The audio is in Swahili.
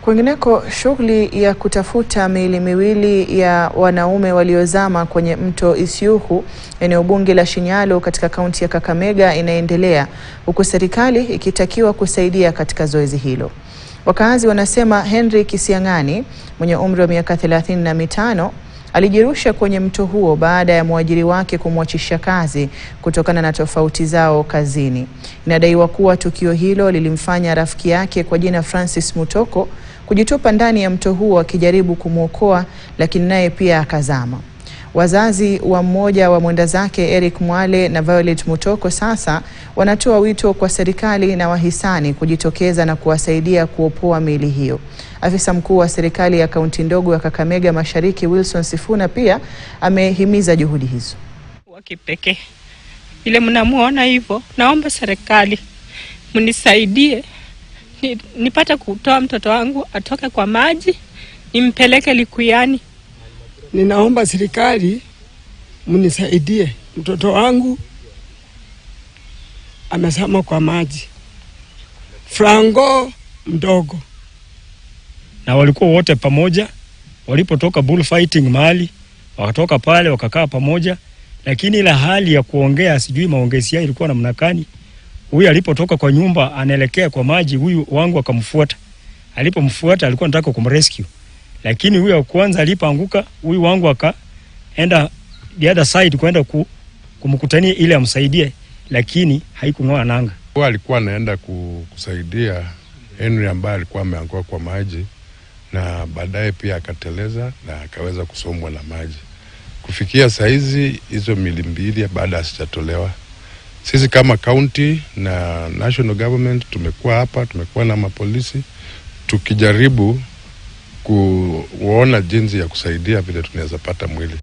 Kwingineko, shughuli ya kutafuta miili miwili ya wanaume waliozama kwenye mto Isyuhu, eneo bunge la Shinyalu katika kaunti ya Kakamega inaendelea, huku serikali ikitakiwa kusaidia katika zoezi hilo. Wakazi wanasema Henry Kisiang'ani mwenye umri wa miaka 35 alijirusha kwenye mto huo baada ya mwajiri wake kumwachisha kazi kutokana na tofauti zao kazini. Inadaiwa kuwa tukio hilo lilimfanya rafiki yake kwa jina Francis Mutoko kujitupa ndani ya mto huo akijaribu kumwokoa, lakini naye pia akazama. Wazazi wa mmoja wa mwenda zake Eric Mwale na Violet Mutoko sasa wanatoa wito kwa serikali na wahisani kujitokeza na kuwasaidia kuopoa miili hiyo. Afisa mkuu wa serikali ya kaunti ndogo ya Kakamega Mashariki Wilson Sifuna pia amehimiza juhudi hizo. Wakipekee ile mnamuona hivyo, naomba serikali mnisaidie nipate kutoa mtoto wangu atoke kwa maji nimpeleke Likuyani. Ninaomba serikali mnisaidie, mtoto wangu amesama kwa maji. Franco mdogo. Na walikuwa wote pamoja, walipotoka bullfighting mahali, wakatoka pale wakakaa pamoja, lakini ile hali ya kuongea sijui maongezi yao ilikuwa namna gani. Huyu alipotoka kwa nyumba anaelekea kwa maji, huyu wangu akamfuata. Alipomfuata alikuwa anataka kumrescue. Lakini huyu wa kwanza alipoanguka, huyu wangu akaenda the other side kwenda kumkutania ili amsaidie, lakini haikung'oa nanga. Huyu alikuwa anaenda kusaidia Henry ambaye alikuwa ameanguka kwa maji, na baadaye pia akateleza na akaweza kusombwa na maji. Kufikia saizi hizo miili mbili baada hasijatolewa. Sisi kama county na national government tumekuwa hapa, tumekuwa na mapolisi tukijaribu kuona jinsi ya kusaidia vile tunaweza pata mwili.